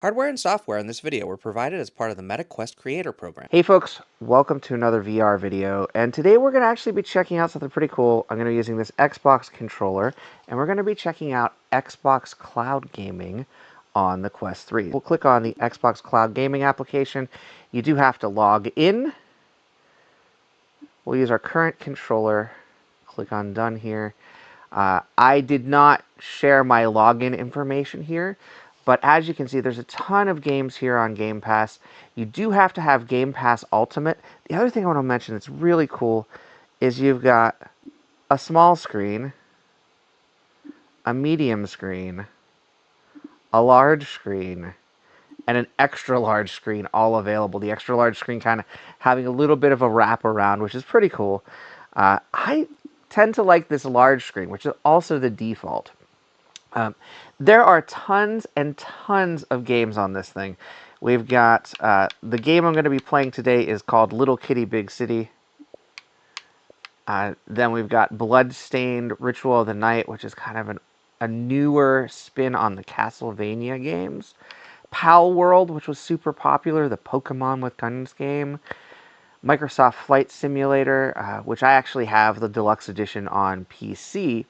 Hardware and software in this video were provided as part of the MetaQuest Creator Program. Hey folks, welcome to another VR video, and today we're going to actually be checking out something pretty cool. I'm going to be using this Xbox controller, and we're going to be checking out Xbox Cloud Gaming on the Quest 3. We'll click on the Xbox Cloud Gaming application. You do have to log in. We'll use our current controller. Click on Done here. I did not share my login information here, but as you can see, there's a ton of games here on Game Pass. You do have to have Game Pass Ultimate. The other thing I want to mention that's really cool is you've got a small screen, a medium screen, a large screen, and an extra large screen all available. The extra large screen kind of having a little bit of a wraparound, which is pretty cool. I tend to like this large screen, which is also the default. There are tons and tons of games on this thing. We've got, the game I'm going to be playing today is called Little Kitty Big City. Then we've got Bloodstained Ritual of the Night, which is kind of a newer spin on the Castlevania games. Pal World, which was super popular, the Pokemon with Guns game. Microsoft Flight Simulator, which I actually have the deluxe edition on PC.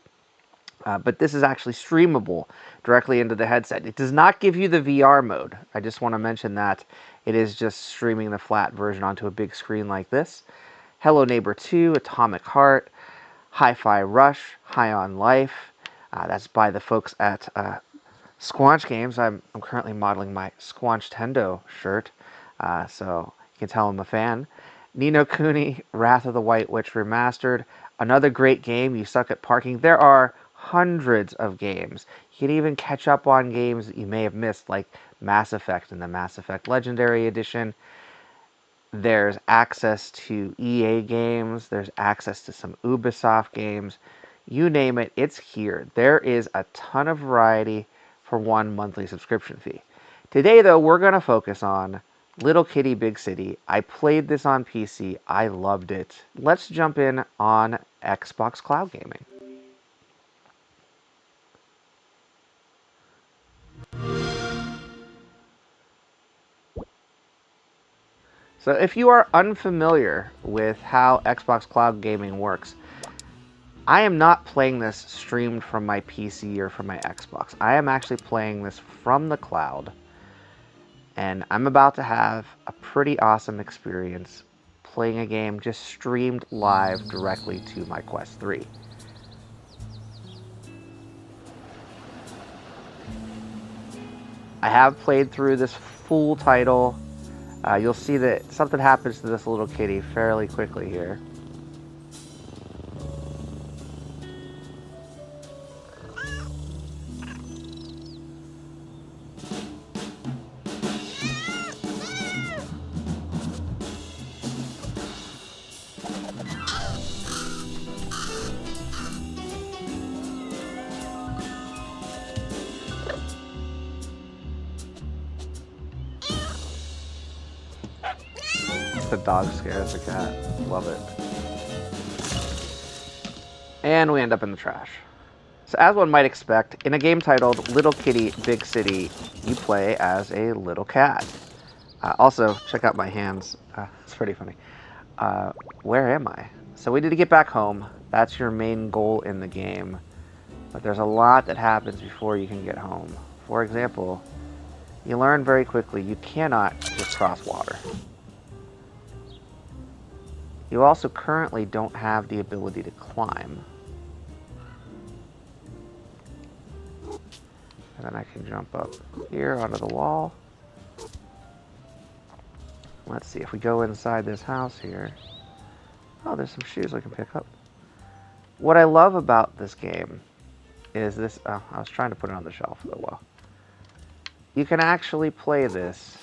But this is actually streamable directly into the headset. It does not give you the VR mode. I just want to mention that. It is just streaming the flat version onto a big screen like this. Hello Neighbor 2, Atomic Heart, Hi-Fi Rush, High on Life. That's by the folks at Squanch Games. I'm currently modeling my Squanch Tendo shirt, so you can tell I'm a fan. Ni no Kuni, Wrath of the White Witch Remastered. Another great game. You suck at parking. There are hundreds of games. You can even catch up on games that you may have missed, like Mass Effect and the Mass Effect Legendary Edition. There's access to EA games. There's access to some Ubisoft games. You name it, it's here. There is a ton of variety for one monthly subscription fee. Today, though, we're going to focus on Little Kitty Big City. I played this on PC. I loved it. Let's jump in on Xbox Cloud Gaming. So if you are unfamiliar with how Xbox Cloud Gaming works, I am not playing this streamed from my PC or from my Xbox. I am actually playing this from the cloud, and I'm about to have a pretty awesome experience playing a game just streamed live directly to my Quest 3. I have played through this full title. You'll see that something happens to this little kitty fairly quickly here. The dog scares the cat. Love it. And we end up in the trash. So as one might expect, in a game titled Little Kitty Big City, you play as a little cat. Also, check out my hands. It's pretty funny. Where am I? So we need to get back home. That's your main goal in the game. But there's a lot that happens before you can get home. For example, you learn very quickly you cannot just cross water. You also currently don't have the ability to climb. And then I can jump up here onto the wall. Let's see, if we go inside this house here. Oh, there's some shoes I can pick up. What I love about this game is this. Oh, I was trying to put it on the shelf for a while. You can actually play this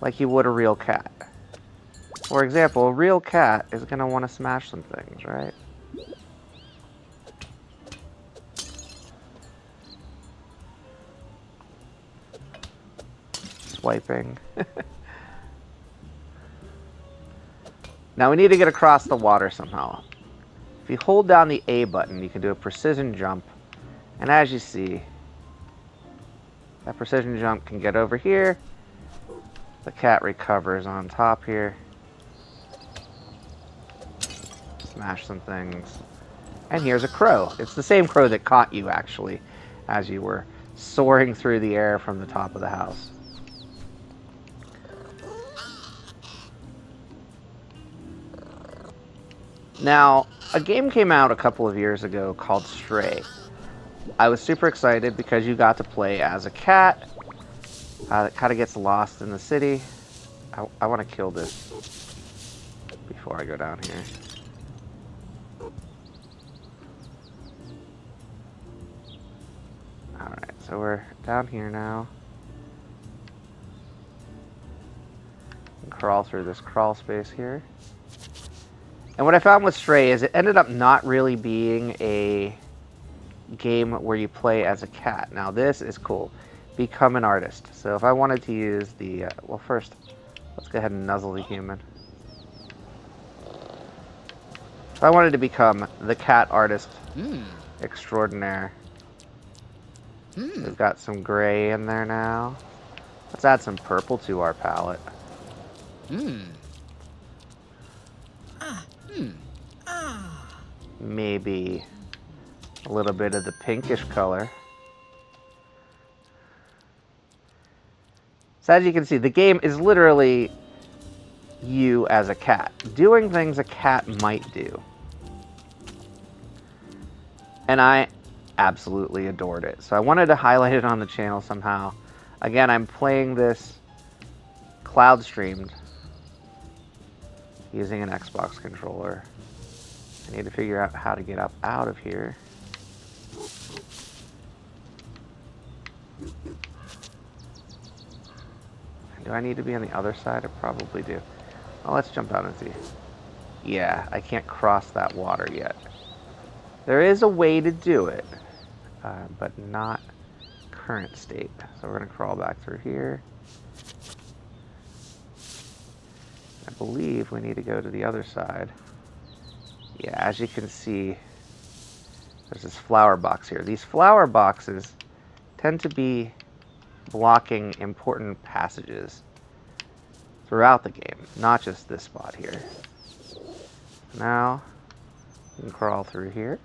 like you would a real cat. For example, a real cat is going to want to smash some things, right? Swiping. Now we need to get across the water somehow. If you hold down the A button, you can do a precision jump And as you see, that precision jump can get over here. The cat recovers on top here. Smash some things. And here's a crow. It's the same crow that caught you, actually, as you were soaring through the air from the top of the house. Now, a game came out a couple of years ago called Stray. I was super excited because you got to play as a cat that kind of gets lost in the city. I want to kill this before I go down here. Alright, so we're down here now. And crawl through this crawl space here. And what I found with Stray is it ended up not really being a game where you play as a cat. Now this is cool. Become an artist. So if I wanted to use the... well, first, let's go ahead and nuzzle the human. If I wanted to become the cat artist extraordinaire. We've got some gray in there now. Let's add some purple to our palette. Maybe a little bit of the pinkish color. So as you can see, the game is literally you as a cat, doing things a cat might do. And I absolutely adored it. So I wanted to highlight it on the channel somehow. Again, I'm playing this cloud streamed using an Xbox controller. I need to figure out how to get up out of here. Do I need to be on the other side? I probably do. Well, let's jump out and see. Yeah, I can't cross that water yet. There is a way to do it, but not current state. So we're going to crawl back through here. I believe we need to go to the other side. Yeah, as you can see, there's this flower box here. These flower boxes tend to be blocking important passages throughout the game, not just this spot here. Now, you can crawl through here.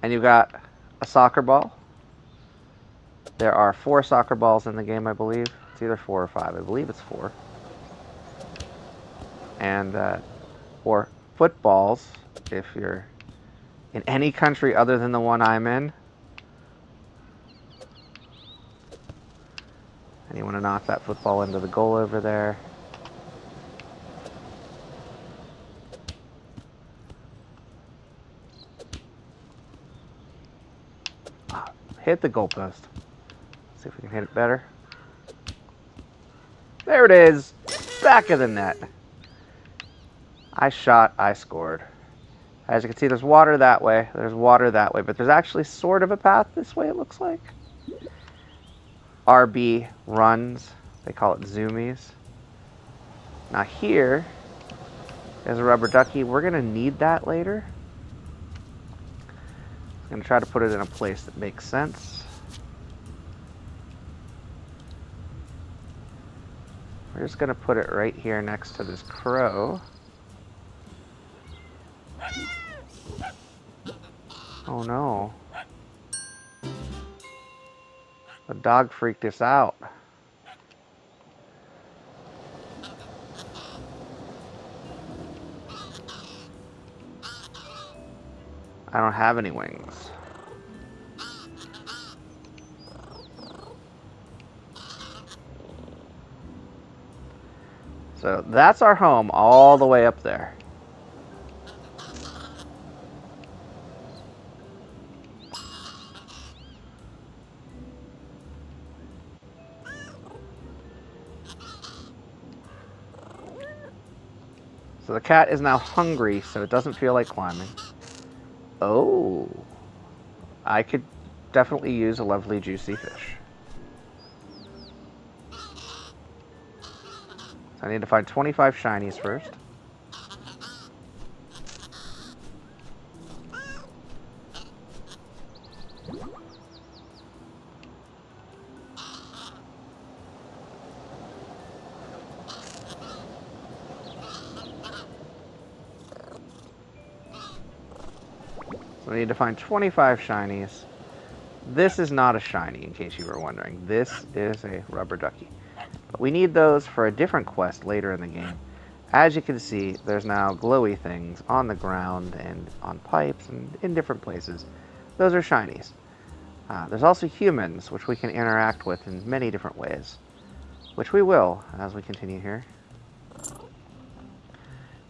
And you've got a soccer ball. There are 4 soccer balls in the game, I believe. It's either 4 or 5. I believe it's 4. And, or footballs, if you're in any country other than the one I'm in. And you want to knock that football into the goal over there. Hit the goalpost. See if we can hit it better. There it is! Back of the net. I shot, I scored. As you can see, there's water that way, there's water that way, but there's actually sort of a path this way, it looks like. RB runs. They call it zoomies. Now here is a rubber ducky. We're going to need that later. I'm going to try to put it in a place that makes sense. We're just going to put it right here next to this crow. Oh no. The dog freaked us out. I don't have any wings. So that's our home all the way up there. So the cat is now hungry, so it doesn't feel like climbing. Oh, I could definitely use a lovely juicy fish. So I need to find 25 shinies first. So we need to find 25 shinies. This is not a shiny, in case you were wondering. This is a rubber ducky. But we need those for a different quest later in the game. As you can see, there's now glowy things on the ground and on pipes and in different places. Those are shinies. There's also humans, which we can interact with in many different ways, which we will as we continue here.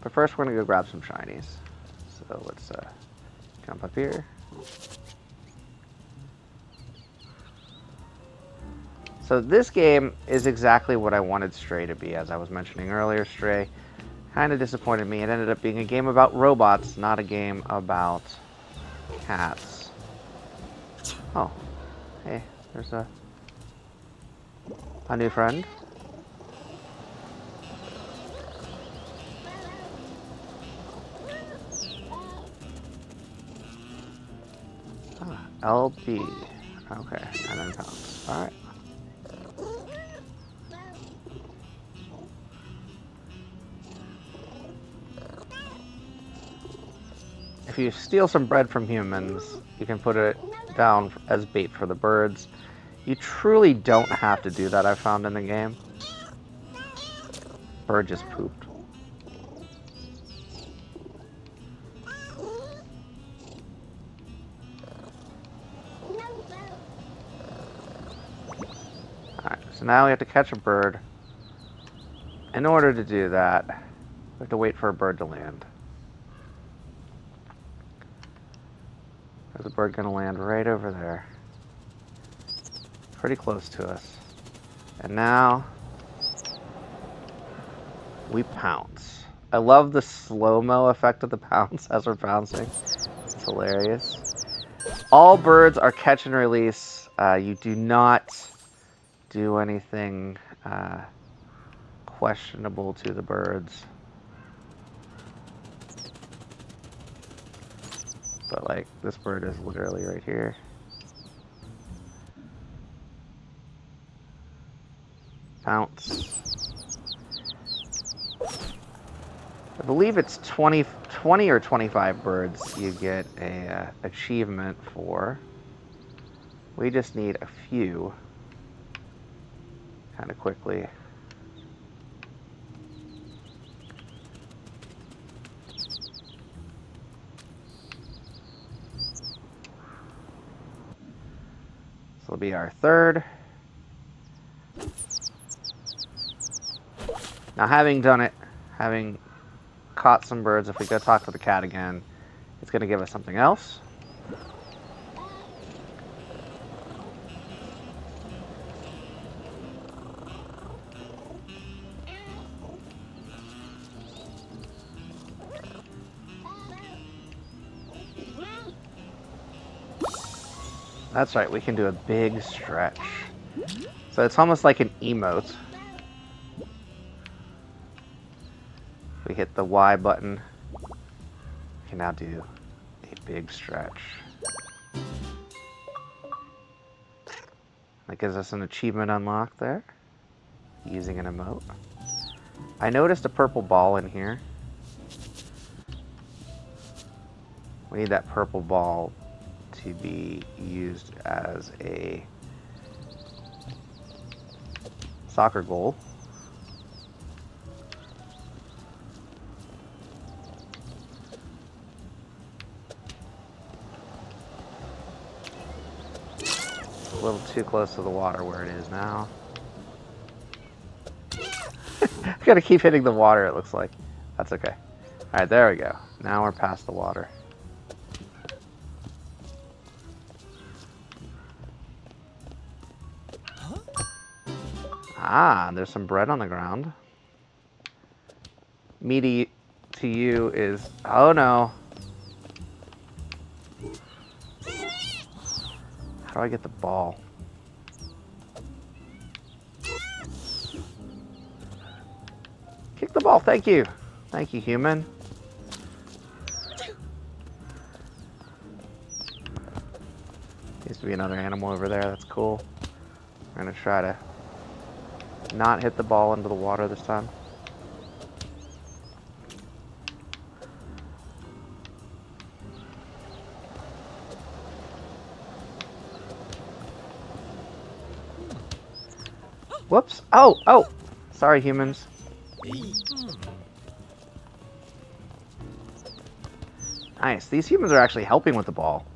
But first, we're going to go grab some shinies. So let's jump up here. So this game is exactly what I wanted Stray to be. As I was mentioning earlier, Stray kind of disappointed me. It ended up being a game about robots, not a game about cats. Oh, hey, there's a new friend. LB. Okay, and then pounds. Alright. If you steal some bread from humans, you can put it down as bait for the birds. You truly don't have to do that, I've found in the game. Bird just pooped. Alright, so now we have to catch a bird. In order to do that, we have to wait for a bird to land. There's a bird gonna land right over there. Pretty close to us. And now we pounce. I love the slow-mo effect of the pounce as we're bouncing. It's hilarious. All birds are catch and release. You do not do anything questionable to the birds. But like, this bird is literally right here. Pounce. I believe it's 20 or 25 birds you get a achievement for. We just need a few kind of quickly. This will be our third. Now, having done it, having caught some birds, if we go talk to the cat again, it's going to give us something else. That's right, we can do a big stretch. So it's almost like an emote. We hit the Y button. We can now do a big stretch. That gives us an achievement unlocked there, using an emote. I noticed a purple ball in here. We need that purple ball to be used as a soccer goal. A little too close to the water where it is now. I gotta keep hitting the water, it looks like. That's okay. Alright, there we go. Now we're past the water. Ah, there's some bread on the ground. Meaty to you is... Oh no. How do I get the ball? Kick the ball, thank you. Thank you, human. Needs to be another animal over there, that's cool. We're gonna try to not hit the ball into the water this time. Whoops. Oh, oh. Sorry, humans. Nice. These humans are actually helping with the ball.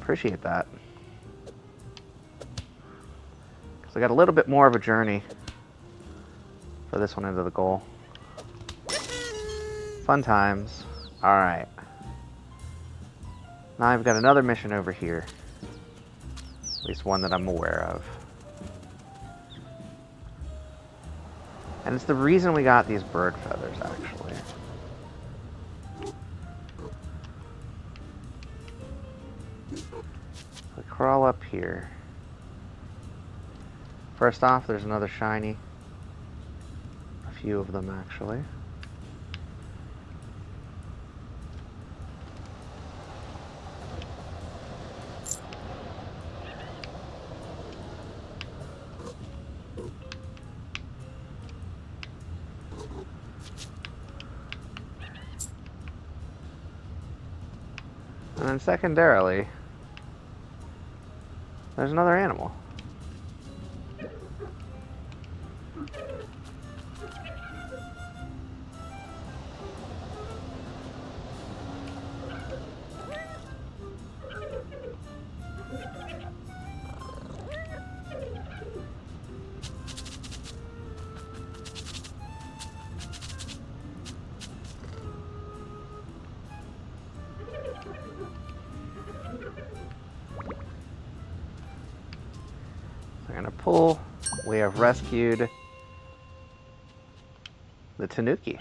Appreciate that. So I got a little bit more of a journey for this one into the goal. Fun times. Alright. Now I've got another mission over here. At least one that I'm aware of. And it's the reason we got these bird feathers, actually. We crawl up here. First off, there's another shiny. A few of them, actually. And then secondarily, there's another animal. We're gonna pull. We have rescued the Tanuki.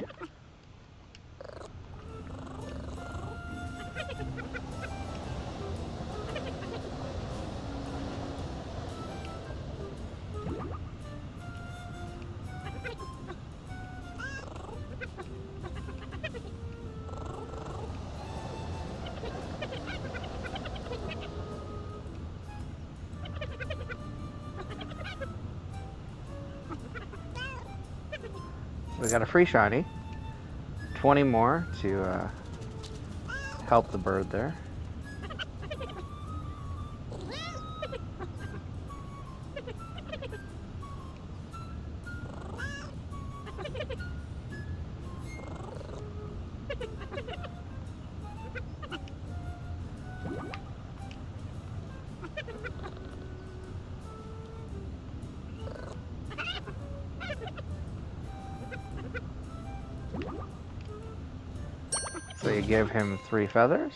We got a free shiny. 20 more to help the bird there. So you give him 3 feathers.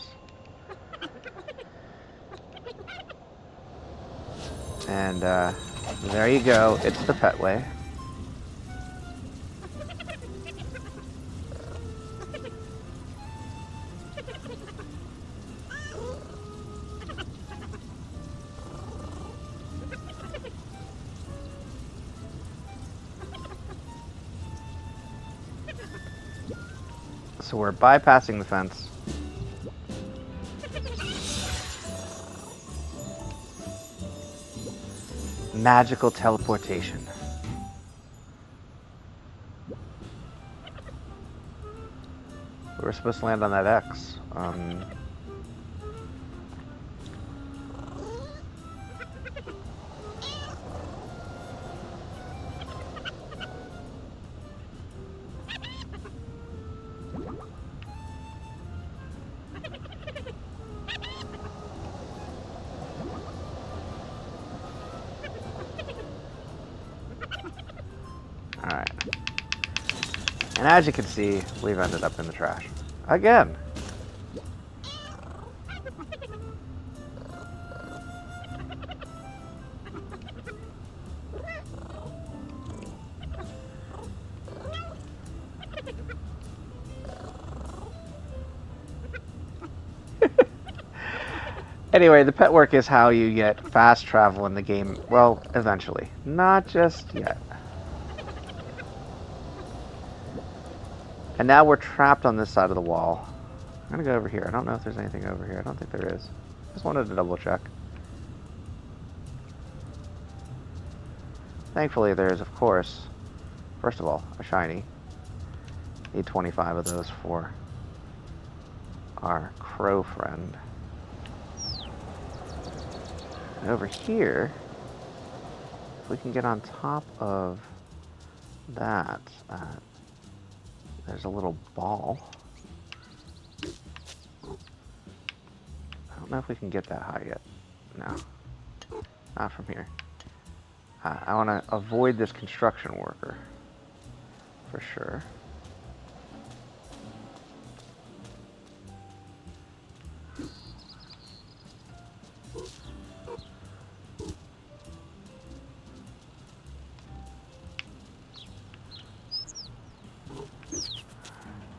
And there you go. It's the Petway. So we're bypassing the fence. Magical teleportation. We were supposed to land on that X. Alright. And as you can see, we've ended up in the trash. Again. Anyway, the pet work is how you get fast travel in the game. Well, eventually. Not just yet. And now we're trapped on this side of the wall. I'm gonna go over here. I don't know if there's anything over here. I don't think there is. Just wanted to double check. Thankfully, there's, of course, first of all, a shiny. Need 25 of those for our crow friend. And over here, If we can get on top of that, there's a little ball. I don't know if we can get that high yet. No, not from here. I want to avoid this construction worker, for sure.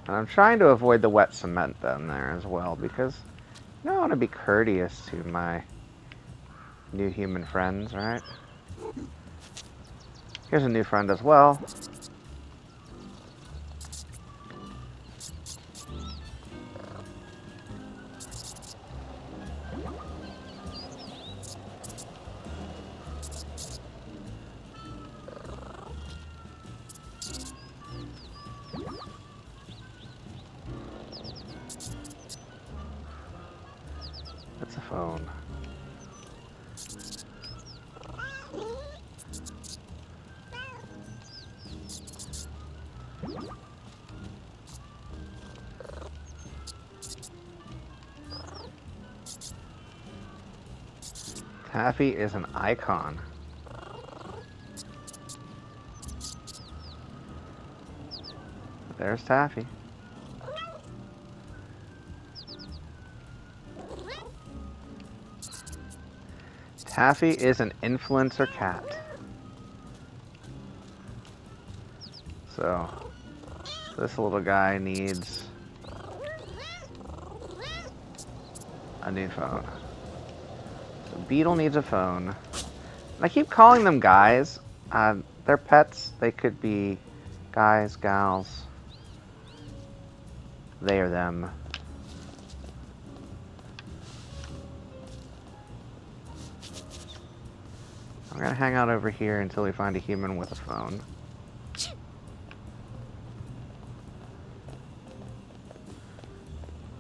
And I'm trying to avoid the wet cement down there as well, because you know, I want to be courteous to my new human friends, right? Here's a new friend as well. It's a phone. Taffy is an icon. There's Taffy. Taffy is an influencer cat. So, this little guy needs a new phone. So Beetle needs a phone. And I keep calling them guys. They're pets. They could be guys, gals. They or them. I'm gonna hang out over here until we find a human with a phone.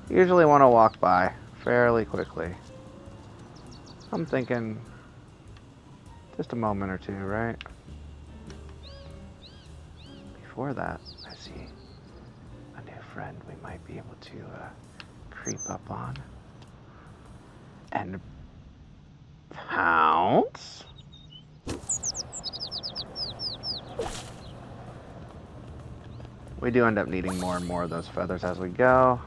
Usually want to walk by fairly quickly. I'm thinking just a moment or two, right? Before that, I see a new friend we might be able to creep up on and pounce. We do end up needing more and more of those feathers as we go.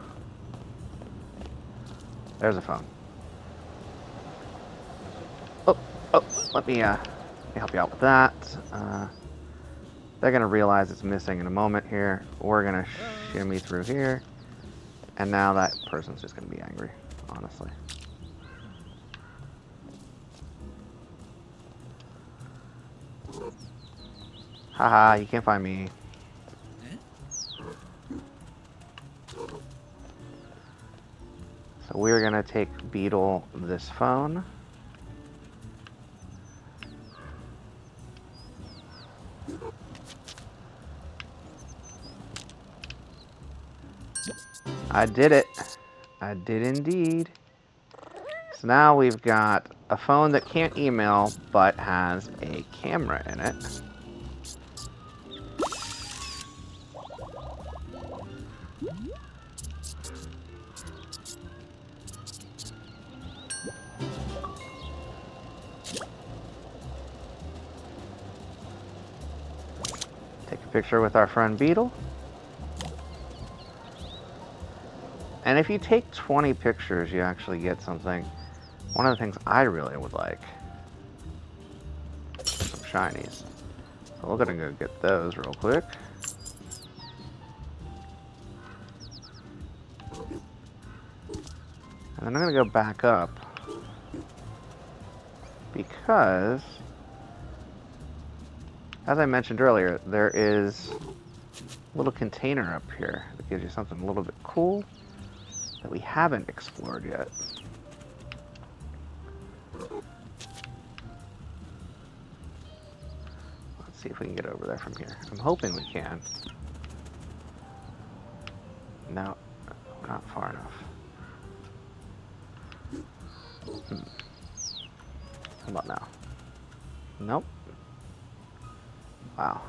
There's a phone. Oh, let me help you out with that. They're gonna realize it's missing in a moment here. We're gonna shimmy through here. And now that person's just gonna be angry, honestly. Haha, you can't find me. So we're gonna take Beetle this phone. I did it. I did indeed. So now we've got a phone that can't email, but has a camera in it. Take a picture with our friend Beetle. And if you take 20 pictures, you actually get something. One of the things I really would like, some shinies. So we're gonna go get those real quick. And then I'm gonna go back up because, as I mentioned earlier, there is a little container up here that gives you something a little bit cool that we haven't explored yet. Let's see if we can get over there from here. I'm hoping we can. No, not far enough. How about now? Nope. Wow.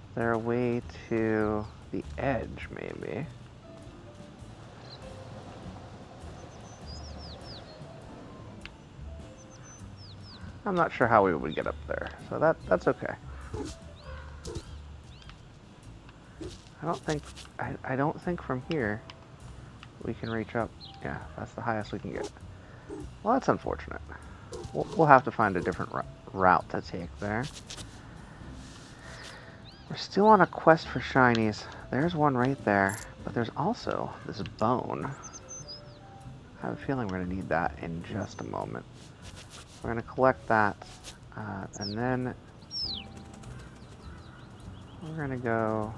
Is there a way to the edge, maybe? I'm not sure how we would get up there, so that's okay. I don't think from here we can reach up. Yeah, that's the highest we can get. Well, that's unfortunate. We'll have to find a different route to take there. We're still on a quest for shinies. There's one right there, but there's also this bone. I have a feeling we're going to need that in just a moment. We're going to collect that, and then we're going to go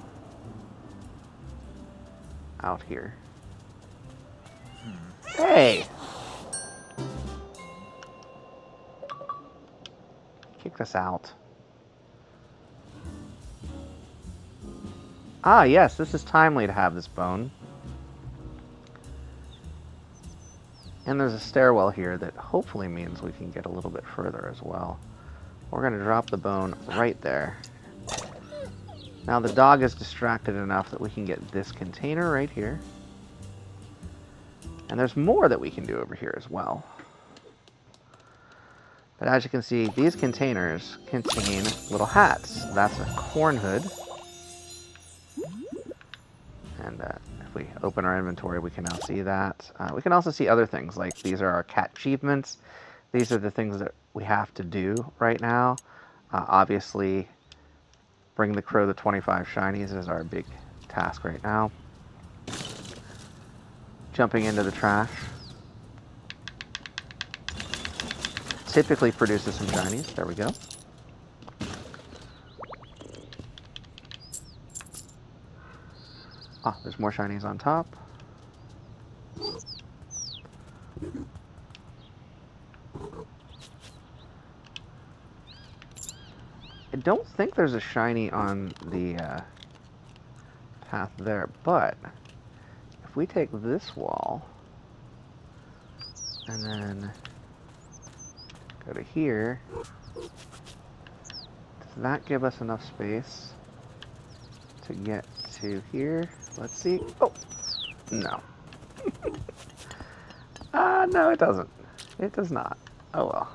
out here. Hey! Kick us out. Ah, yes, this is timely to have this bone. And there's a stairwell here that hopefully means we can get a little bit further as well. We're going to drop the bone right there. Now the dog is distracted enough that we can get this container right here. And there's more that we can do over here as well. But as you can see, these containers contain little hats. That's a corn hood. And if we open our inventory, we can now see that. We can also see other things, like these are our cat achievements. These are the things that we have to do right now. Obviously, bring the crow to 25 shinies is our big task right now. Jumping into the trash. Typically produces some shinies. There we go. Ah, there's more shinies on top. I don't think there's a shiny on the path there, but if we take this wall and then go to here, does that give us enough space to get to here? Let's see. Oh, no. No, it doesn't. It does not. Oh well.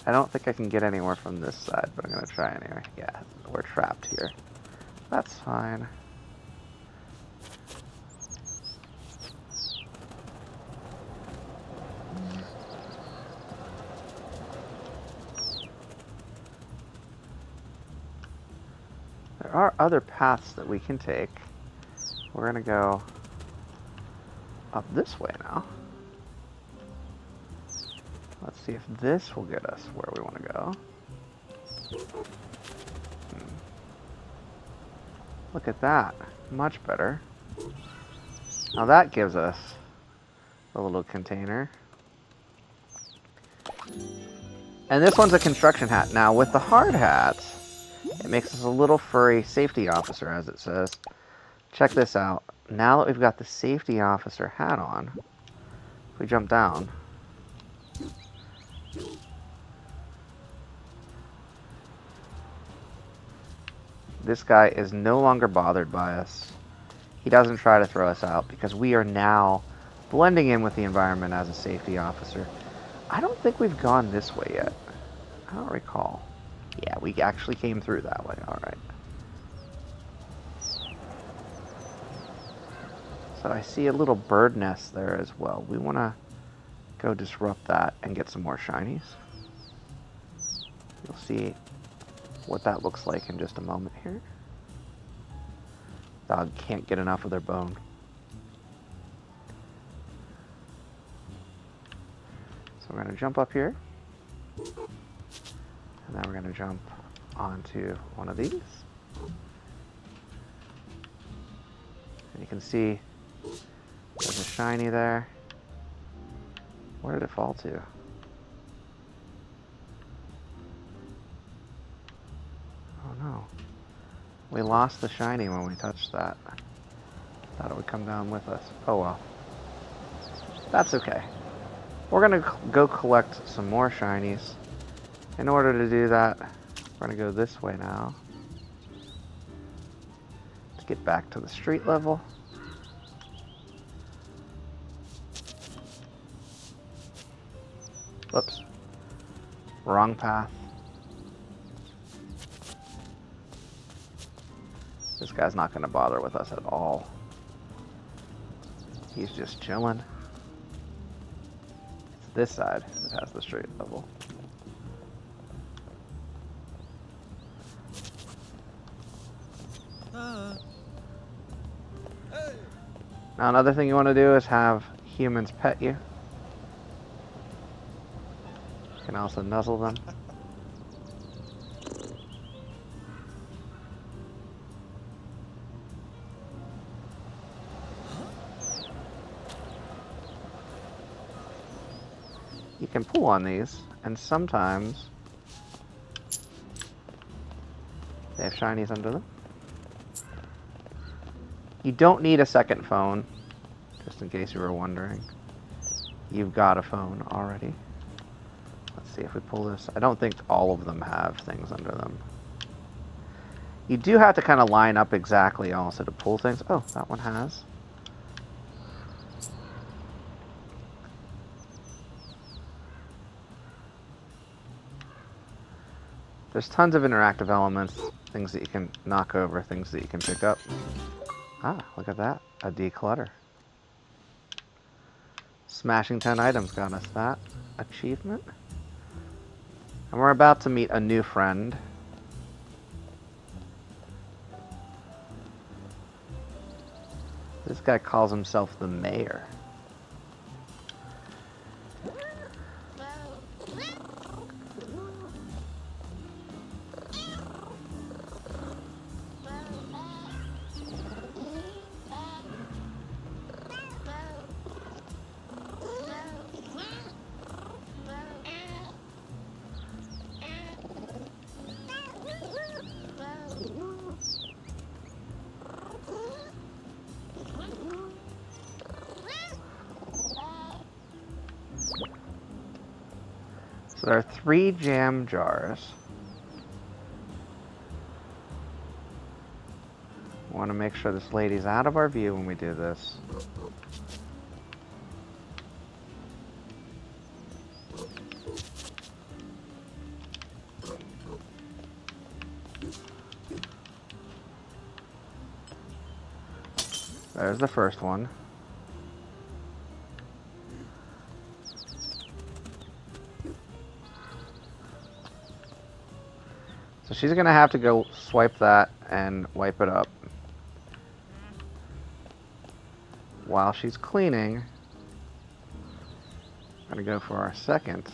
I don't think I can get anywhere from this side, but I'm going to try anyway. Yeah, we're trapped here. That's fine. There are other paths that we can take. We're going to go up this way now. Let's see if this will get us where we want to go. Look at that. Much better. Now that gives us a little container. And this one's a construction hat. Now with the hard hats, it makes us a little furry safety officer, as it says. Check this out. Now that we've got the safety officer hat on, if we jump down, this guy is no longer bothered by us. He doesn't try to throw us out because we are now blending in with the environment as a safety officer. I don't think we've gone this way yet. I don't recall. Yeah, we actually came through that way. All right. So I see a little bird nest there as well. We want to go disrupt that and get some more shinies. You'll see what that looks like in just a moment here. Dog can't get enough of their bone. So we're going to jump up here. And then we're going to jump onto one of these. And you can see there's a shiny there. Where did it fall to? Oh no. We lost the shiny when we touched that. Thought it would come down with us. Oh well. That's okay. We're gonna go collect some more shinies. In order to do that, we're gonna go this way now. Let's get back to the street level. Whoops. Wrong path. This guy's not gonna bother with us at all. He's just chilling. It's this side that has the street level. Now another thing you want to do is have humans pet you. You can also nuzzle them. You can pull on these, and sometimes they have shinies under them. You don't need a second phone, just in case you were wondering. You've got a phone already. Let's see if we pull this. I don't think all of them have things under them. You do have to kind of line up exactly also to pull things. Oh, that one has. There's tons of interactive elements, things that you can knock over, things that you can pick up. Ah, look at that, a declutter. Smashing 10 items got us that achievement. And we're about to meet a new friend. This guy calls himself the mayor. So there are 3 jam jars. We want to make sure this lady's out of our view when we do this. There's the first one. So she's gonna have to go swipe that and wipe it up. While she's cleaning, I'm gonna go for our second.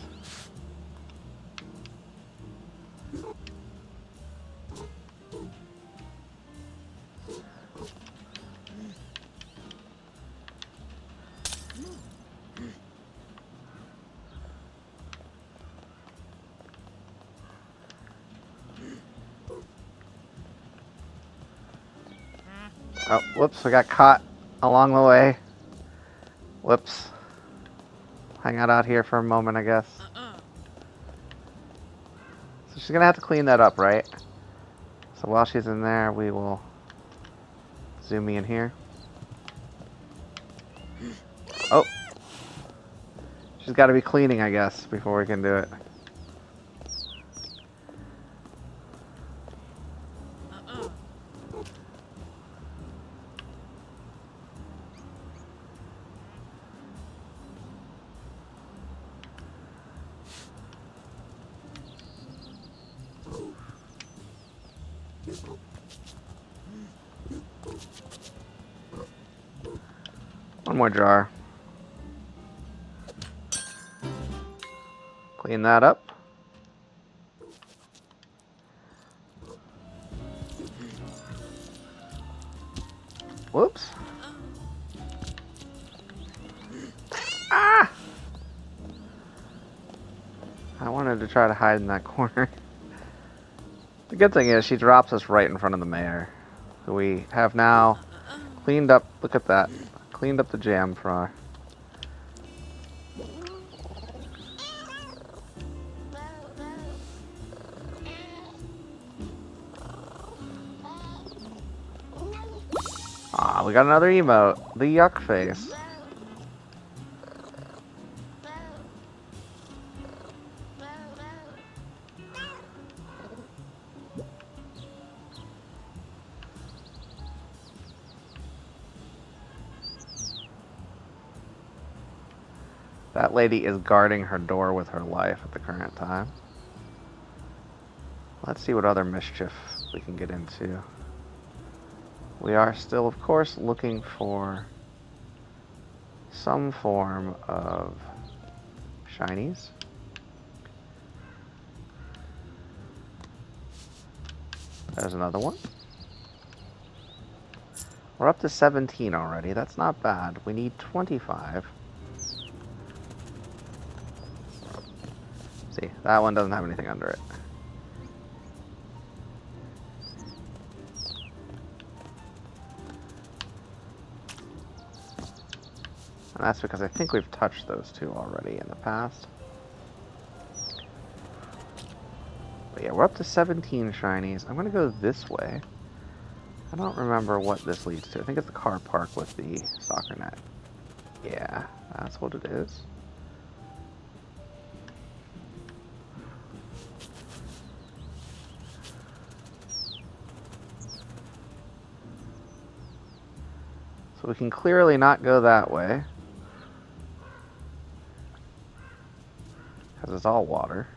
Oh, whoops, we got caught along the way. Whoops. Hang out here for a moment, I guess. So she's gonna have to clean that up, right? So while she's in there, we will zoom in here. Oh. She's gotta be cleaning, I guess, before we can do it. One more jar. Clean that up. Whoops. Ah! I wanted to try to hide in that corner. The good thing is she drops us right in front of the mayor. So we have now cleaned up, look at that, cleaned up the jam for our... Ah, we got another emote. The yuck face. That lady is guarding her door with her life at the current time. Let's see what other mischief we can get into. We are still, of course, looking for some form of shinies. There's another one. We're up to 17 already. That's not bad. We need 25. See, that one doesn't have anything under it. And that's because I think we've touched those two already in the past. But yeah, we're up to 17 shinies. I'm going to go this way. I don't remember what this leads to. I think it's the car park with the soccer net. Yeah, that's what it is. So we can clearly not go that way, because it's all water.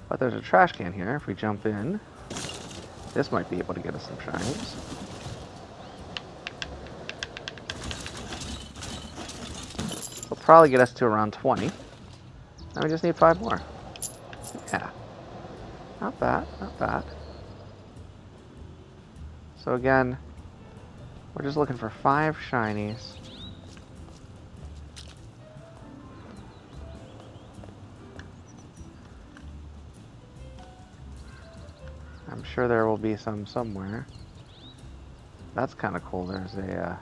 But there's a trash can here. If we jump in, this might be able to get us some shinies. Will probably get us to around 20. Now we just need 5 more. Yeah. Not bad, not bad. So again, we're just looking for 5 shinies. I'm sure there will be some somewhere. That's kind of cool. There's a...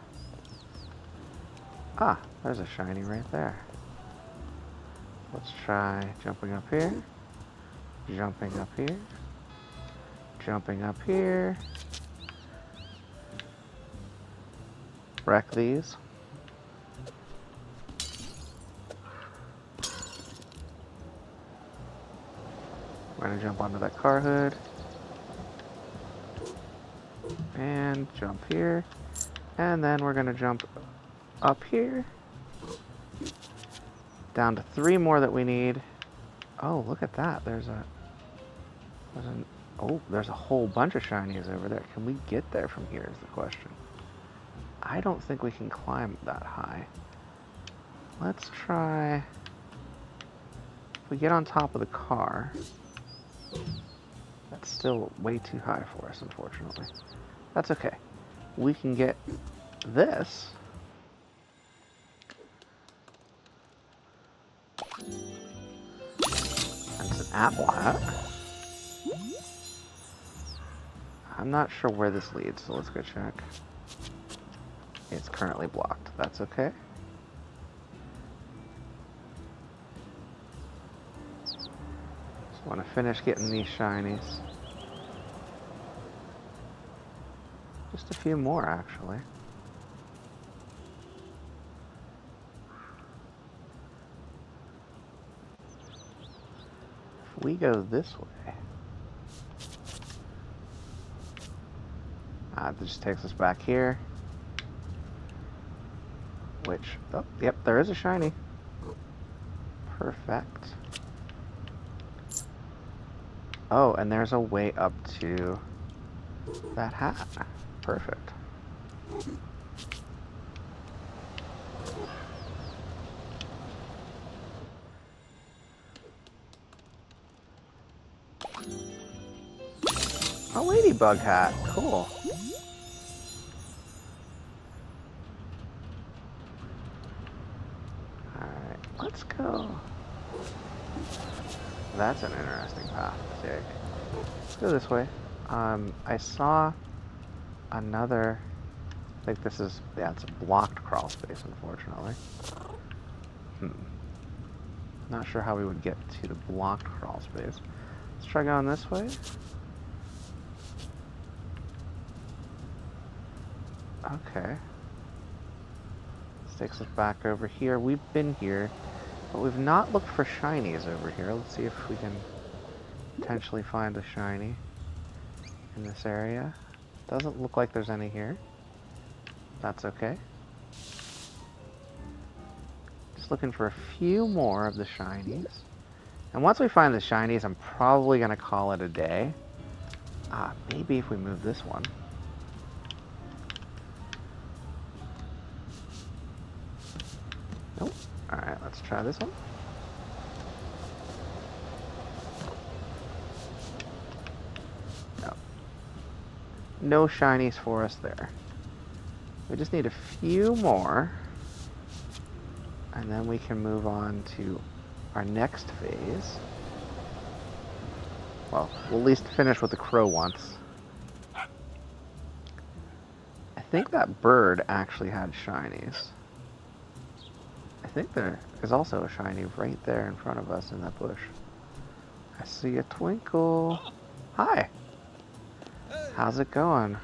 there's a shiny right there. Let's try jumping up here. Jumping up here. Jumping up here. Wreck these. We're going to jump onto that car hood. And jump here. And then we're going to jump up here. Down to 3 more that we need. Oh, look at that. There's a whole bunch of shinies over there. Can we get there from here is the question. I don't think we can climb that high. Let's try... If we get on top of the car... That's still way too high for us, unfortunately. That's okay. We can get this. And it's an apple hat. I'm not sure where this leads, so let's go check. It's currently blocked. That's okay. Just want to finish getting these shinies. Just a few more, actually. If we go this way... it just takes us back here. Which, oh, yep, there is a shiny. Perfect. Oh, and there's a way up to that hat. Perfect. A ladybug hat. Cool. Alright, let's go. That's an interesting path to take. Let's go this way. I saw another... I think this is... Yeah, it's a blocked crawl space, unfortunately. Not sure how we would get to the blocked crawl space. Let's try going this way. Okay. This takes us back over here. We've been here, but we've not looked for shinies over here. Let's see if we can potentially find a shiny in this area. Doesn't look like there's any here. That's okay. Just looking for a few more of the shinies. And once we find the shinies, I'm probably going to call it a day. Maybe if we move this one. Nope. Alright, let's try this one. No. No shinies for us there. We just need a few more. And then we can move on to our next phase. Well, we'll at least finish with the crow once. I think that bird actually had shinies. I think there is also a shiny right there in front of us in that bush. I see a twinkle. Hi. How's it going?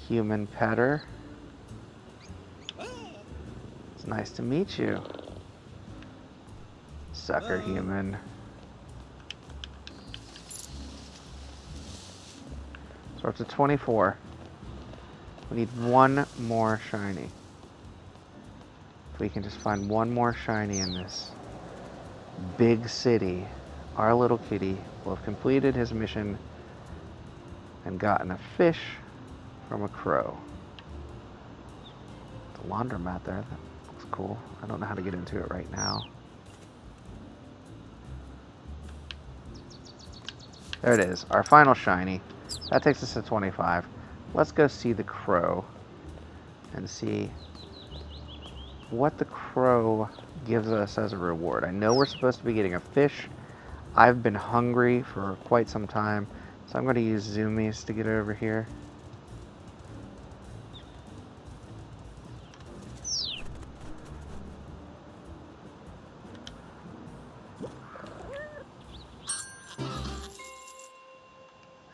Human petter. It's nice to meet you. Sucker human. So we're up to 24. We need one more shiny. If we can just find one more shiny in this big city, our little kitty will have completed his mission and gotten a fish from a crow. The laundromat there, that looks cool. I don't know how to get into it right now. There it is, our final shiny. That takes us to 25. Let's go see the crow and see what the crow gives us as a reward. I know we're supposed to be getting a fish. I've been hungry for quite some time, so I'm going to use zoomies to get over here.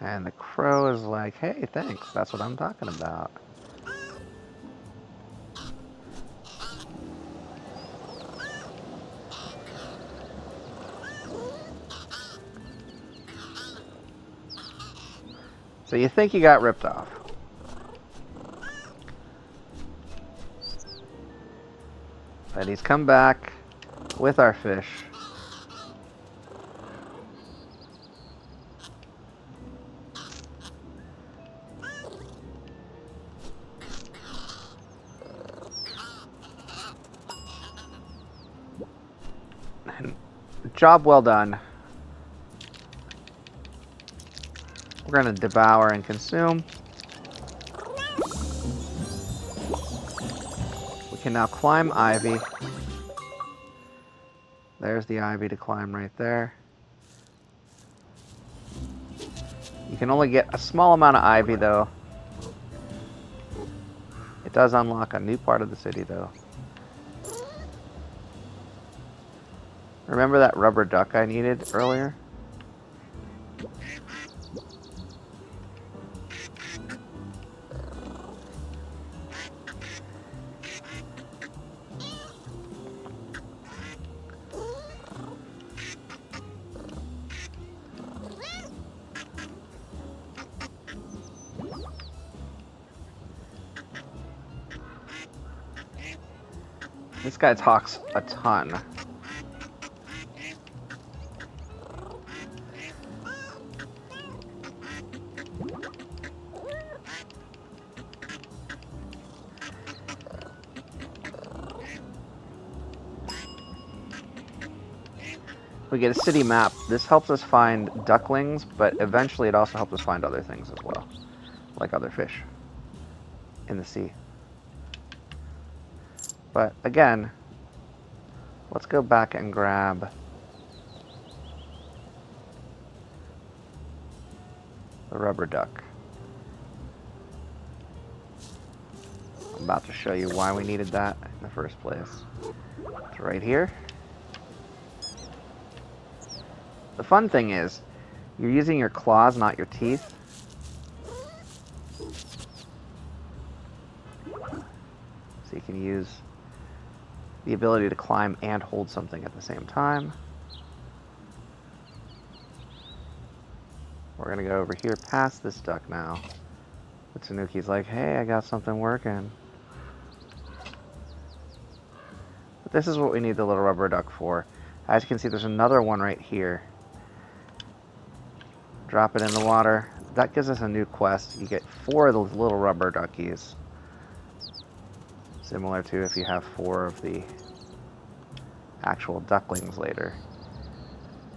And the crow is like, hey, thanks, that's what I'm talking about. So you think you got ripped off. But he's come back with our fish. And job well done. We're going to devour and consume. We can now climb ivy. There's the ivy to climb right there. You can only get a small amount of ivy though. It does unlock a new part of the city though. Remember that rubber duck I needed earlier? This guy talks a ton. We get a city map. This helps us find ducklings, but eventually it also helps us find other things as well, like other fish in the sea. But again, let's go back and grab the rubber duck. I'm about to show you why we needed that in the first place. It's right here. The fun thing is, you're using your claws, not your teeth. So you can use the ability to climb and hold something at the same time. We're going to go over here past this duck now. But Tanuki's like, hey, I got something working. But this is what we need the little rubber duck for. As you can see, there's another one right here. Drop it in the water. That gives us a new quest. You get 4 of those little rubber duckies. Similar to if you have 4 of the actual ducklings later.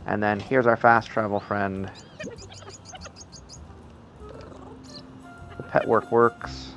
And then here's our fast travel friend. The pet work works.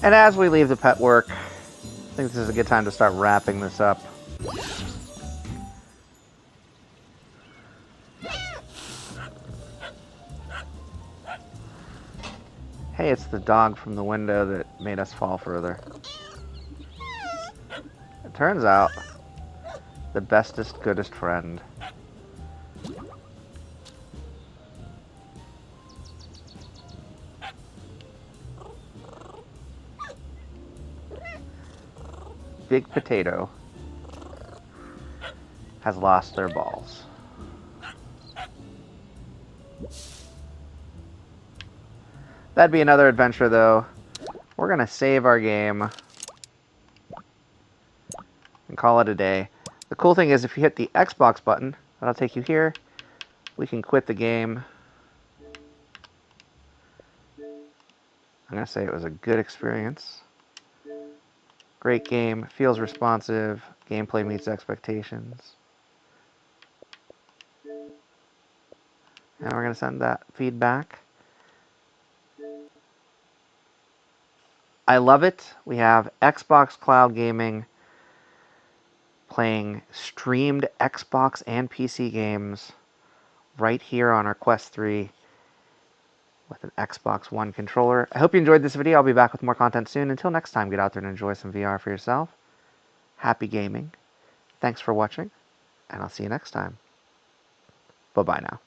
And as we leave the pet work, I think this is a good time to start wrapping this up. Hey, it's the dog from the window that made us fall further. It turns out, the bestest, goodest friend. Big Potato has lost their balls. That'd be another adventure, though. We're going to save our game and call it a day. The cool thing is if you hit the Xbox button, that'll take you here. We can quit the game. I'm going to say it was a good experience. Great game, feels responsive, gameplay meets expectations. And we're going to send that feedback. I love it. We have Xbox Cloud Gaming playing streamed Xbox and PC games right here on our Quest 3 with an Xbox One controller. I hope you enjoyed this video. I'll be back with more content soon. Until next time, get out there and enjoy some VR for yourself. Happy gaming. Thanks for watching, and I'll see you next time. Bye-bye now.